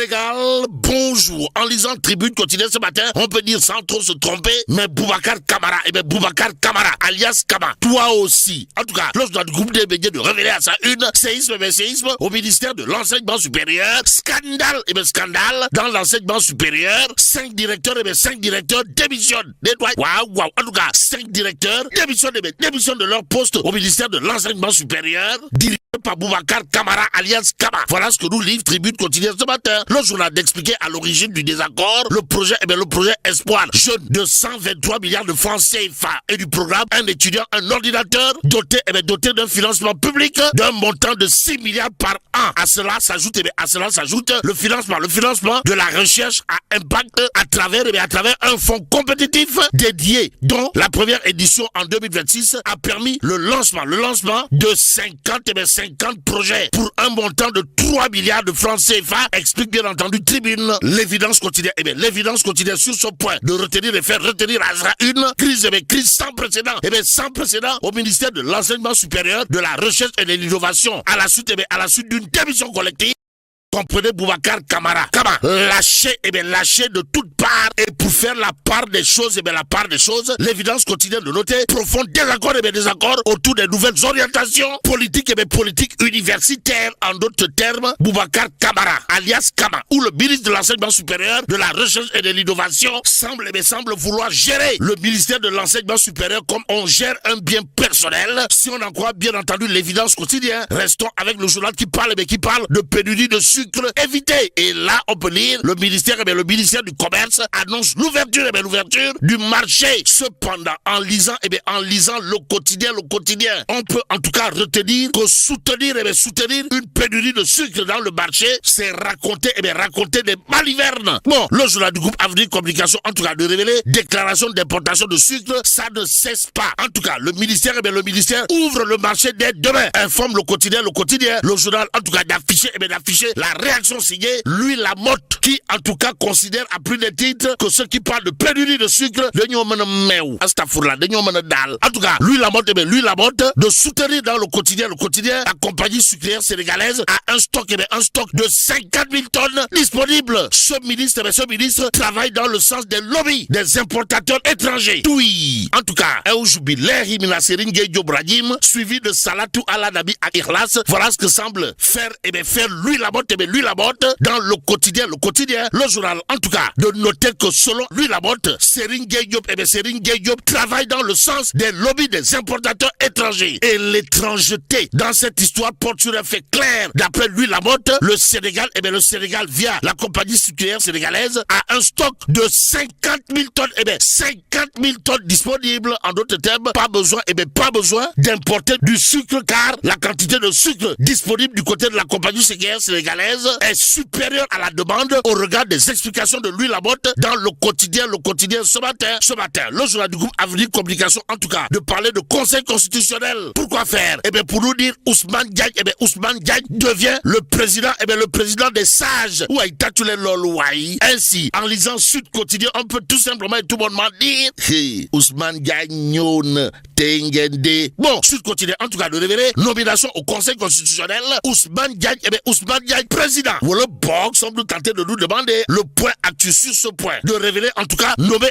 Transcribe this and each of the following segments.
Sénégal, bonjour. En lisant Tribune quotidienne ce matin, on peut dire sans trop se tromper, mais Boubacar Camara, Boubacar Camara, alias Kama, toi aussi. En tout cas, lors du groupe des médias de révéler à sa une, séisme au ministère de l'enseignement supérieur, scandale, scandale, dans l'enseignement supérieur, 5 directeurs, 5 directeurs démissionnent. Waouh. En tout cas, 5 directeurs démissionnent de leur poste au ministère de l'enseignement supérieur, dirigé par Boubacar Camara, alias Kama. Voilà ce que nous livre Tribune quotidienne ce matin. Le journal d'expliquer à l'origine du désaccord le projet Espoir, jeune de 123 milliards de francs CFA et du programme un étudiant, un ordinateur doté d'un financement public d'un montant de 6 milliards par an. À cela s'ajoute le financement de la recherche à impact à travers un fonds compétitif dédié dont la première édition en 2026 a permis le lancement de 50 projets pour un montant de 3 milliards de francs CFA, explique bien entendu Tribune. L'évidence quotidienne sur ce point de retenir et faire retenir à une crise sans précédent au ministère de l'enseignement supérieur, de la recherche et de l'innovation à la suite d'une démission collective. Comprenez Boubacar Camara, lâché de toutes parts, et pour faire la part des choses, l'évidence quotidienne de noter profond désaccord autour des nouvelles orientations politiques universitaires. En d'autres termes, Boubacar Camara, alias Kama, ou le ministre de l'enseignement supérieur, de la recherche et de l'innovation semble vouloir gérer le ministère de l'enseignement supérieur comme on gère un bien personnel. Si on en croit bien entendu l'évidence quotidienne, restons avec le journal qui parle de pénurie de sucre évité. Et là, on peut lire le ministère du commerce annonce l'ouverture du marché. Cependant, en lisant le quotidien, on peut en tout cas retenir que soutenir une pénurie de sucre dans le marché, c'est raconter des balivernes. Bon, le journal du groupe Avenir Communication, en tout cas, de révéler d'importation de sucre, ça ne cesse pas. En tout cas, le ministère ouvre le marché dès demain. Informe le quotidien, le journal, en tout cas, d'afficher la réaction signée Louis Lamotte, qui en tout cas considère à plus de titres que ceux qui parlent de pénurie de sucre en tout cas Louis Lamotte de soutenir dans le quotidien la compagnie sucrière sénégalaise a un stock de 50 000 tonnes disponibles. Ce ministre travaille dans le sens des lobbies des importateurs étrangers. Oui, en tout cas suivi de Salatou Aladabi à Ikhlas. Voilà ce que semble faire Louis Lamotte dans le quotidien, le journal, en tout cas, de noter que selon Louis Lamotte, Serigne Gueye Diop travaille dans le sens des lobbies des importateurs étrangers. Et l'étrangeté dans cette histoire porte sur un fait clair. D'après Louis Lamotte, le Sénégal, via la compagnie sucrière sénégalaise, a un stock de 50 000 tonnes, 50 000 tonnes disponibles. En d'autres termes, pas besoin d'importer du sucre, car la quantité de sucre disponible du côté de la compagnie sucrière sénégalaise est supérieure à la demande au regard des explications de Louis Lamotte dans le quotidien ce matin. Le journal du groupe Avenir Communication, en tout cas, de parler de conseil constitutionnel. Pourquoi faire? Pour nous dire Ousmane Diagne devient le président des sages. Ainsi, en lisant Sud Quotidien, on peut tout simplement et tout bonnement dire Ousmane Diagne Tengende. Bon, Sud Quotidien, en tout cas, de révéler nomination au conseil constitutionnel. Ousmane Diagne, président. Voilà, Bog semble tenter de nous demander le point actu sur ce point. De révéler, en tout cas, nommé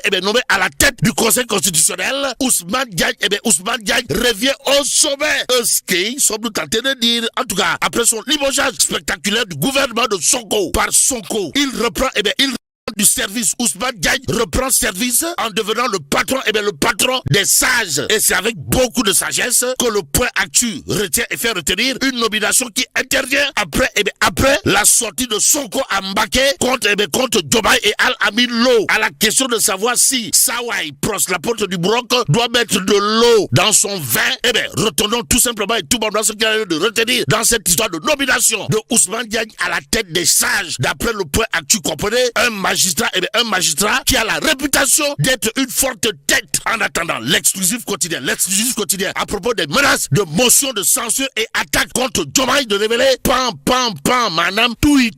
à la tête du conseil constitutionnel, Ousmane Diagne revient au sommet. Ce semble tenter de dire, en tout cas, après son limogeage spectaculaire du gouvernement de Sonko par Sonko, il reprend, du service. Ousmane Diagne reprend service en devenant le patron des sages. Et c'est avec beaucoup de sagesse que le point actu retient et fait retenir une nomination qui intervient après la sortie de Sonko à Mbaké contre Diomaye et Al-Amin Lo. À la question de savoir si Sawai, Pros, la porte du Broc, doit mettre de l'eau dans son vin, retournons tout simplement et tout bonnement ce qu'il y a de retenir dans cette histoire de nomination de Ousmane Diagne à la tête des sages. D'après le point actu, comprenez, un magistrat un magistrat qui a la réputation d'être une forte tête. En attendant, l'exclusif quotidien, à propos des menaces de motion de censure et attaques contre Diomaye de révéler, pam, madame, toui.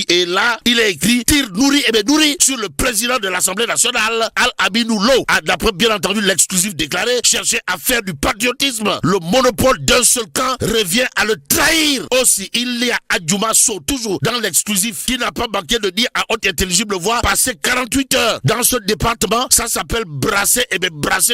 Et là, il est écrit, tire nourri sur le président de l'Assemblée nationale, Al-Aminou Lo. D'après, bien entendu, l'exclusif déclaré, chercher à faire du patriotisme. Le monopole d'un seul camp revient à le trahir. Aussi, il y a Adjouma Sow, toujours dans l'exclusif, qui n'a pas manqué de dire à haute intelligible voix, passer 48 heures dans ce département, ça s'appelle brasser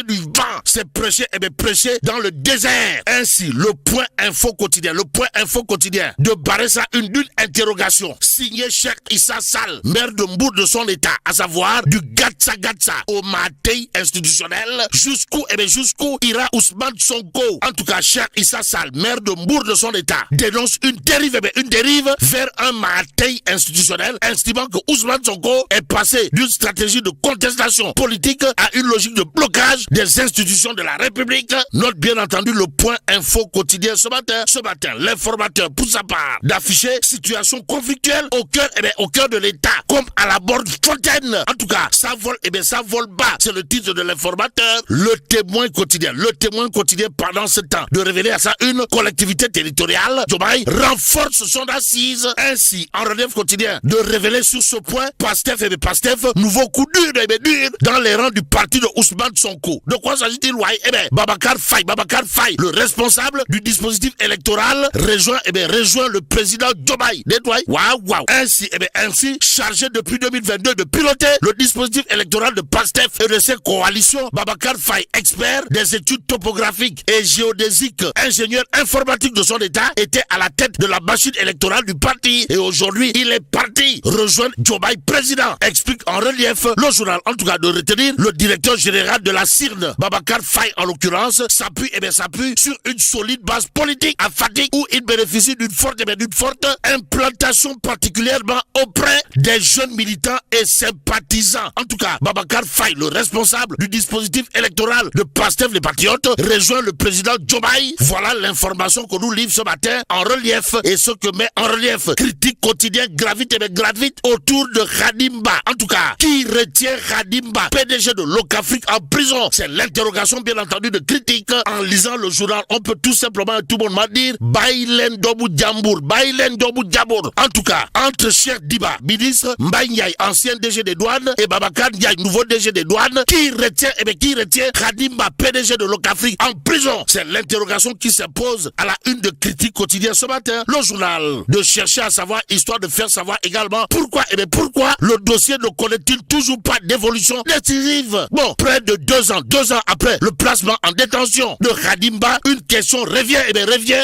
du vent. C'est prêcher dans le désert. Ainsi, le point info quotidien de barrer ça d'une interrogation signé Cheikh Issa Sall, maire de Mbour de son état, à savoir du gatsa au matei institutionnel, jusqu'où ira Ousmane Sonko. En tout cas, Cheikh Issa Sall, maire de Mbour de son état, dénonce une dérive vers un matei institutionnel, estimant que Ousmane Sonko est passé d'une stratégie de contestation politique à une logique de blocage des institutions de la République. Note bien entendu le point info quotidien ce matin, l'informateur pour sa part d'afficher situation conflictuelle au cœur de l'État, comme à la bord fontaine. En tout cas, ça vole bas. C'est le titre de l'informateur. Le témoin quotidien pendant ce temps de révéler à sa une collectivité territoriale, Diomaye renforce son assise. Ainsi, en relief quotidien, de révéler sur ce point, Pastef, nouveau coup dur dans les rangs du parti de Ousmane Sonko. De quoi s'agit-il? Babacar Faye, le responsable du dispositif électoral, rejoint le président Diomaye. Waouh. Ainsi, chargé depuis 2022 de piloter le dispositif électoral de Pastef et de ses coalitions, Babacar Faye, expert des études topographiques et géodésiques, ingénieur informatique de son état, était à la tête de la machine électorale du parti. Et aujourd'hui, il est parti rejoindre Diomaye président. Explique en relief le journal, en tout cas de retenir le directeur général de la CIRN, Babacar Faye en l'occurrence, s'appuie sur une solide base politique à Fatick où il bénéficie d'une forte implantation particulièrement auprès des jeunes militants et sympathisants. En tout cas, Babacar Faye, le responsable du dispositif électoral de Pastef les Patriotes, rejoint le président Diomaye. Voilà l'information que nous livre ce matin en relief, et ce que met en relief critique quotidien gravite autour de Khadimba. En tout cas, qui retient Khadimba, PDG de Locafrique, en prison? C'est l'interrogation bien entendu de critique. En lisant le journal, on peut tout simplement tout le monde dire Bailen Dobu Djambour. En tout cas, entre Cheikh Diba, ministre, Mbaye Ndiaye, ancien DG des douanes, et Babacar Ndiaye, nouveau DG des douanes, qui retient Khadimba, PDG de Locafrique, en prison? C'est l'interrogation qui se pose à la une de critique quotidien ce matin. Le journal de chercher à savoir, histoire de faire savoir également pourquoi le dossier ne connaît-il toujours pas d'évolution décisive. Bon, près de 2 ans après le placement en détention de Khadimba, une question revient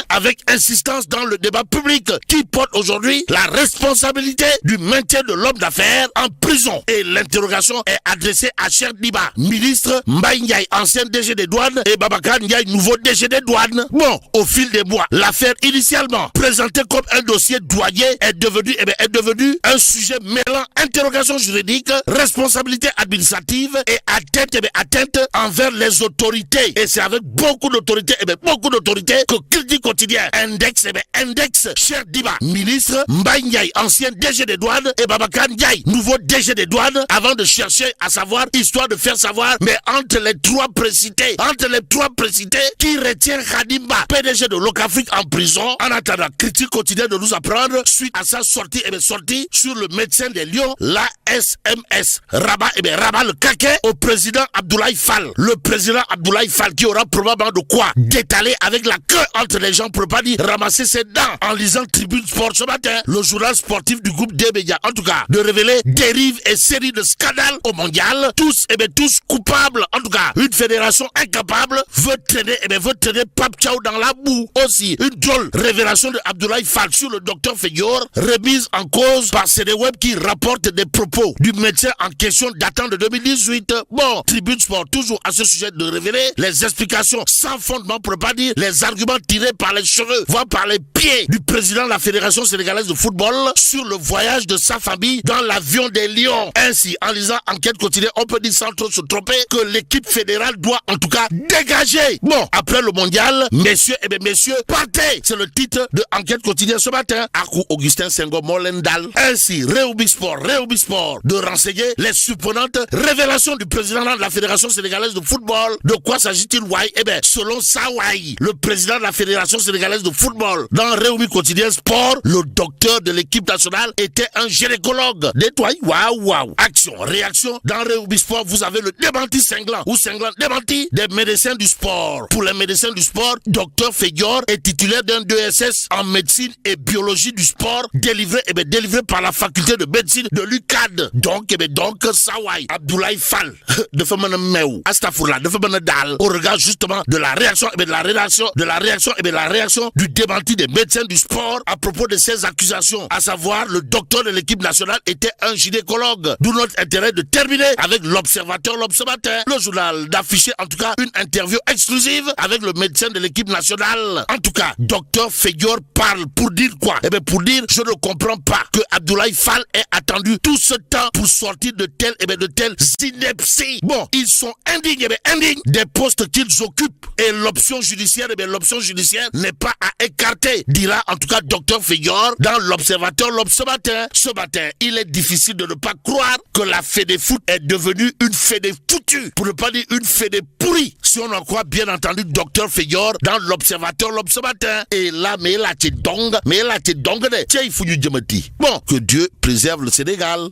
avec insistance dans le débat public. Qui porte aujourd'hui la responsabilité du maintien de l'homme d'affaires en prison? Et l'interrogation est adressée à Cheikh Diba, ministre, Mbaye Ndiaye, ancien DG des douanes, et Babacar Ndiaye, nouveau DG des douanes. Bon, au fil des mois, l'affaire initialement présentée comme un dossier douanier est devenue un sujet mêlant interrogation juridique, responsabilité administrative et atteinte envers les autorités. Et c'est avec beaucoup d'autorités que Critique Quotidien indexe Cheikh Diba, ministre, Mbaye Ndiaye, ancien DG des douanes, et Babacar Ndiaye, nouveau DG des douanes, avant de chercher à savoir, histoire de faire savoir, mais entre les trois précités, qui retient Khadimba, PDG de Locafrique, en prison? En attendant, Critique Quotidien de nous apprendre, suite à sa sortie sur le médecin des Lions, la SMS, Rabat le caquet au président Abdoulaye Fall. Le président Abdoulaye Fall qui aura probablement de quoi d'étaler avec la queue entre les gens pour pas dire ramasser ses dents. En lisant Tribune Sport ce matin, le journal sportif du groupe D-Média, en tout cas, de révéler dérives et séries de scandales au mondial, tous coupables. En tout cas, une fédération incapable veut traîner Pape Thiaw dans la boue. Aussi, une drôle révélation de Abdoulaye Fall sur le docteur Feyor, remise en cause par CDWeb qui rapporte des propos du médecin en question datant de 2018. Bon, Tribune Sport, toujours à ce sujet, de révéler les explications sans fondement, pour pas dire les arguments tirés par les cheveux, voire par les pieds du président de la Fédération sénégalaise de football sur le voyage de sa famille dans l'avion des Lions. Ainsi, en lisant Enquête quotidienne, on peut dire sans trop se tromper que l'équipe fédérale doit en tout cas dégager. Bon, après le mondial, messieurs, partez. C'est le titre de Enquête quotidienne ce matin. Akou Augustin Senghor Molendal. Ainsi, Réubix Sport, Réumi Sport, de renseigner les surprenantes révélations du président de la Fédération sénégalaise de football. De quoi s'agit-il, Wai? Eh bien, selon Sawai, le président de la Fédération sénégalaise de football, dans Réumi Quotidien Sport, le docteur de l'équipe nationale était un gynécologue. Nettoyé, waouh. Action, réaction, dans Réumi Sport, vous avez le démenti cinglant ou cinglant démenti des médecins du sport. Pour les médecins du sport, docteur Feyor est titulaire d'un 2SS en médecine et biologie du sport, délivré par la faculté de médecine de l'UCAD. Donc, Sawai, Abdoulaye Fall, de Femana Meou, Astafourla, de Femana Dal, au regard justement de la réaction, de la réaction du démenti des médecins du sport à propos de ces accusations, à savoir le docteur de l'équipe nationale était un gynécologue. D'où notre intérêt de terminer avec l'observateur, le journal d'afficher en tout cas une interview exclusive avec le médecin de l'équipe nationale. En tout cas, docteur Feyor parle pour dire quoi? Eh bien, pour dire, je ne comprends pas que Abdoulaye Fall ait attendu tout ce temps pour sortir de telles inepties. Bon, ils sont indignes des postes qu'ils occupent et l'option judiciaire n'est pas à écarter, dira en tout cas docteur Feyor dans l'observateur. Ce matin, il est difficile de ne pas croire que la Fédéfoot est devenue une Fédé foutue, pour ne pas dire une Fédé pourrie, si on en croit bien entendu docteur Feyor dans l'observateur. Et là, mais là, t'es dong, tiens, il faut du diamati. Bon, que Dieu préserve le Sénégal.